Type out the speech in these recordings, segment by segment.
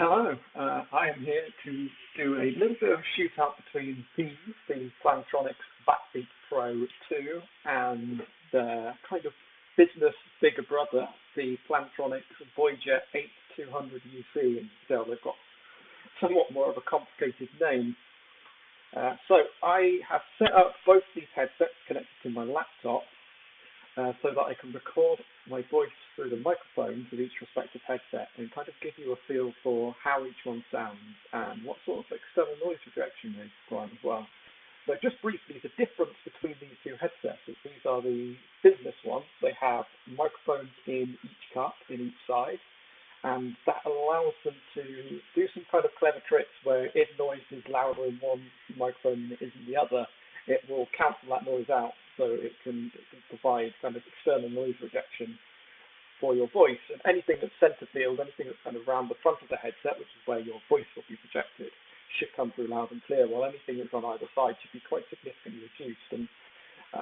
Hello, I am here to do a little bit of a shootout between these, the Plantronics Backbeat Pro 2, and the kind of business bigger brother, the Plantronics Voyager 8200 UC. And still, they've got somewhat more of a complicated name. So I have set up both these headsets connected to my laptop so that I can record my voice through the microphones of each respective headset and kind of give you a feel for how each one sounds and what sort of external noise rejection they require as well. So just briefly, the difference between these two headsets is these are the business ones. They have microphones in each cup, in each side, and that allows them to do some kind of clever tricks where if noise is louder in one microphone than it is in the other, it will cancel that noise out, so it can provide kind of external noise rejection for your voice. And anything that's center field, anything that's kind of around the front of the headset, which is where your voice will be projected, should come through loud and clear, while anything that's on either side should be quite significantly reduced. And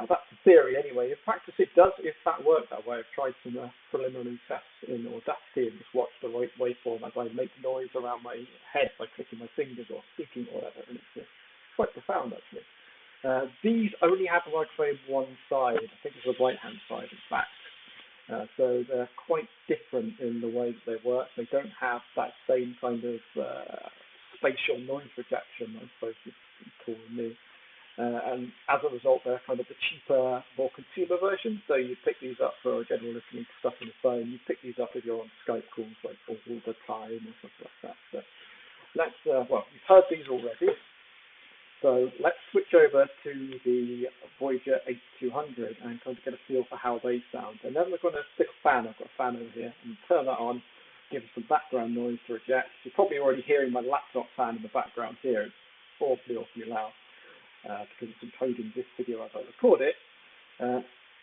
that's the theory anyway. In practice, it does, if that work that way. I've tried some preliminary tests in Audacity and just watched the right waveform as I make noise around my head by clicking my fingers or speaking or whatever, and it's quite profound actually. These only have a microphone one side. I think it's the right-hand side, in fact. So they're quite different in the way that they work. They don't have that same kind of spatial noise rejection, I suppose you call me. And as a result, they're kind of the cheaper, more consumer version. So you pick these up for general listening to stuff on the phone. You pick these up if you're on Skype calls like all the time or something like that. So let's, well, you've heard these already. So let's switch over to the Voyager 8200 and kind of get a feel for how they sound. And then we're going to stick a fan. I've got a fan over here, and turn that on, give us some background noise to reject. You're probably already hearing my laptop fan in the background here. It's awfully loud because it's encoding this video as I record it.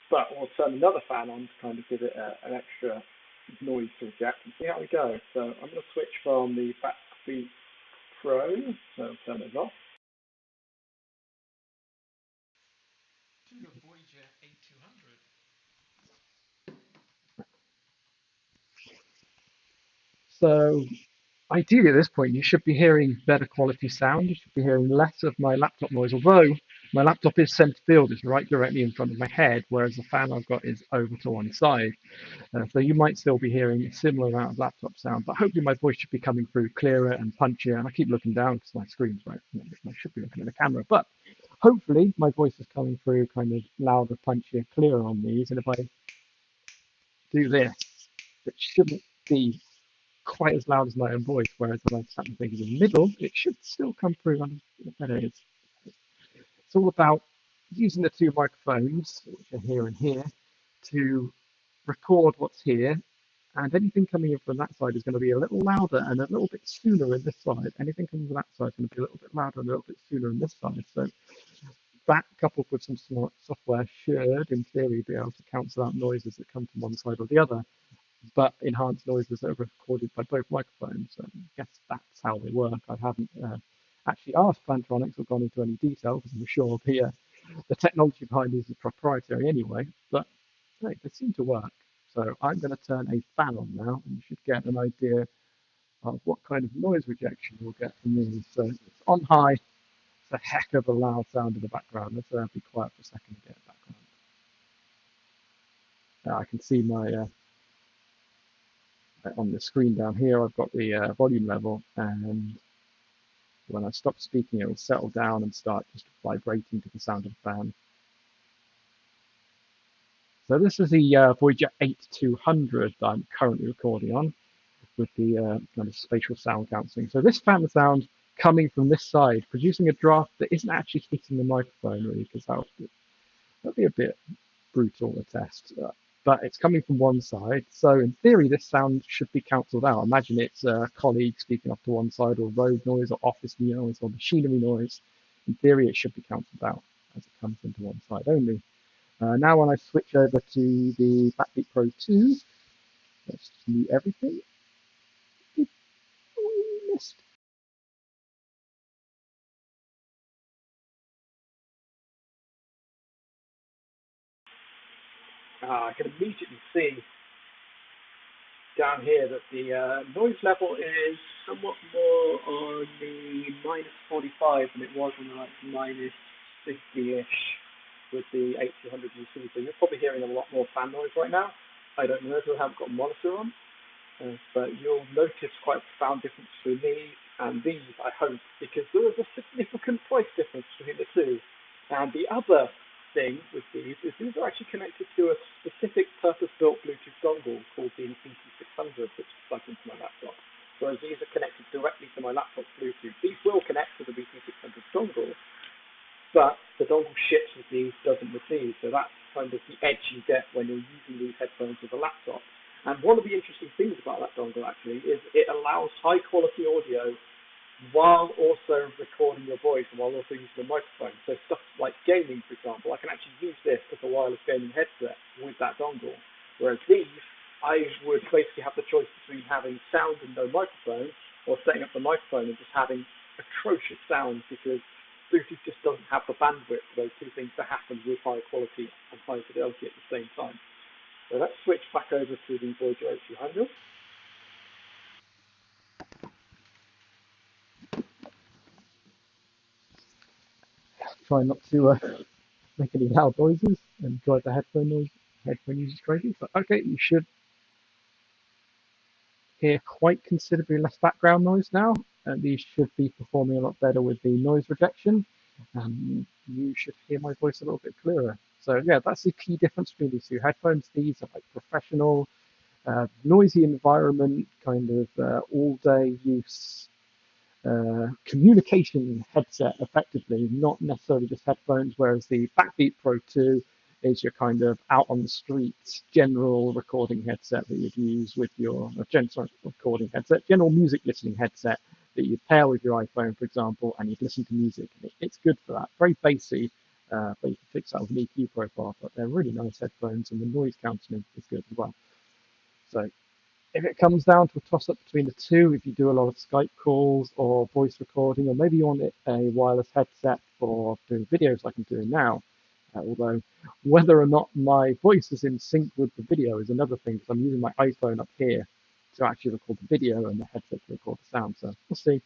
But we'll turn another fan on to kind of give it an extra noise to reject and see how we go. So I'm going to switch from the Backbeat Pro, so turn it off. To the Voyager 8200. So ideally at this point you should be hearing better quality sound. You should be hearing less of my laptop noise, although my laptop is center field, it's right directly in front of my head, whereas the fan I've got is over to one side. So you might still be hearing a similar amount of laptop sound, but hopefully my voice should be coming through clearer and punchier. And I keep looking down because my screen's right, I should be looking at the camera, but hopefully my voice is coming through kind of louder, punchier, clearer on these. And if I do this, it shouldn't be quite as loud as my own voice, whereas if I snap my fingers in the middle, it should still come through better. It's all about using the two microphones, which are here and here, to record what's here, and anything coming in from that side is going to be a little louder and a little bit sooner in this side. Anything coming from that side is going to be a little bit louder and a little bit sooner in this side. So that, coupled with some smart software, should, in theory, be able to cancel out noises that come from one side or the other, but enhanced noises that are recorded by both microphones. I guess that's how they work. I haven't actually asked Plantronics or gone into any detail because I'm sure the technology behind these is proprietary anyway, but hey, they seem to work. So I'm going to turn a fan on now, and you should get an idea of what kind of noise rejection you'll get from these. So it's on high. It's a heck of a loud sound in the background. Let's be quiet for a second to get it background. I can see my on the screen down here, I've got the volume level, and when I stop speaking, it will settle down and start just vibrating to the sound of the fan. So this is the Voyager 8200 that I'm currently recording on with the kind of spatial sound cancelling. So this fan sound coming from this side, producing a draft that isn't actually hitting the microphone really, because that'd be a bit brutal to test. But it's coming from one side, so in theory this sound should be cancelled out. Imagine it's a colleague speaking off to one side, or road noise, or office noise, or machinery noise. In theory it should be cancelled out as it comes into one side only. Now when I switch over to the Backbeat Pro 2, let's mute everything. We missed. I can immediately see down down here that the noise level is somewhat more on the -45 than it was on the like -50-ish with the 8200 UC. So you're probably hearing a lot more fan noise right now. I don't know if I haven't got a monitor on, but you'll notice quite a profound difference between these and these, I hope, because there is a significant price difference between the two. And the other thing with these is these are actually connected to a specific purpose-built Bluetooth dongle called the BT600, which is plugged into my laptop. Whereas these are connected directly to my laptop's Bluetooth. These will connect to the BT600 dongle, but the dongle ships with these, doesn't with these. So that's kind of the edge you get when you're using these headphones with a laptop. And one of the interesting things about that dongle actually is it allows high quality audio while also recording your voice and while also using the microphone. So stuff like gaming, for example, I can actually use this as a wireless gaming headset with that dongle. Whereas these, I would basically have the choice between having sound and no microphone or setting up the microphone and just having atrocious sound because Bluetooth just doesn't have the bandwidth for those two things to happen with high quality and high fidelity at the same time. So let's switch back over to the Voyager 8200. Try not to make any loud noises and drive the headphone users crazy. But okay, you should hear quite considerably less background noise now, and these should be performing a lot better with the noise rejection. You should hear my voice a little bit clearer. So yeah, that's the key difference between these two headphones. These are like professional, noisy environment, kind of all-day use communication headset, effectively, not necessarily just headphones, whereas the Backbeat Pro 2 is your kind of out on the streets general recording headset that you'd use with your general music listening headset that you'd pair with your iPhone, for example, and you'd listen to music. It's good for that. Very bassy, but you can fix that with an EQ profile, but they're really nice headphones, and the noise cancelling is good as well. So if it comes down to a toss-up between the two, if you do a lot of Skype calls or voice recording, or maybe you want a wireless headset for doing videos like I'm doing now, although whether or not my voice is in sync with the video is another thing, because I'm using my iPhone up here to actually record the video and the headset to record the sound. So we'll see.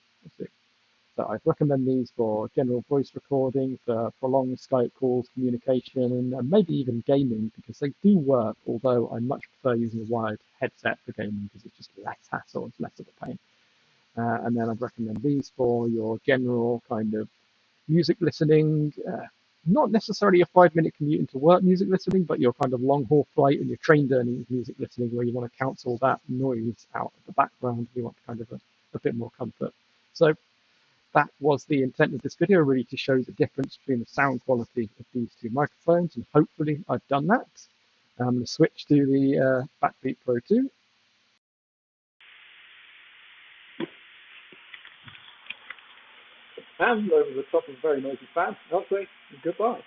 So I'd recommend these for general voice recording, for prolonged Skype calls, communication, and maybe even gaming, because they do work, although I much prefer using a wired headset for gaming because it's just less hassle, it's less of a pain. And then I'd recommend these for your general kind of music listening, not necessarily a 5-minute commute into work music listening, but your kind of long haul flight and your train journey music listening, where you want to cancel that noise out of the background. You want kind of a bit more comfort. So that was the intent of this video, really, to show the difference between the sound quality of these two microphones, and hopefully I've done that. I'm going to switch to the Backbeat Pro 2. And over the top of a very noisy fan, I'll say goodbye.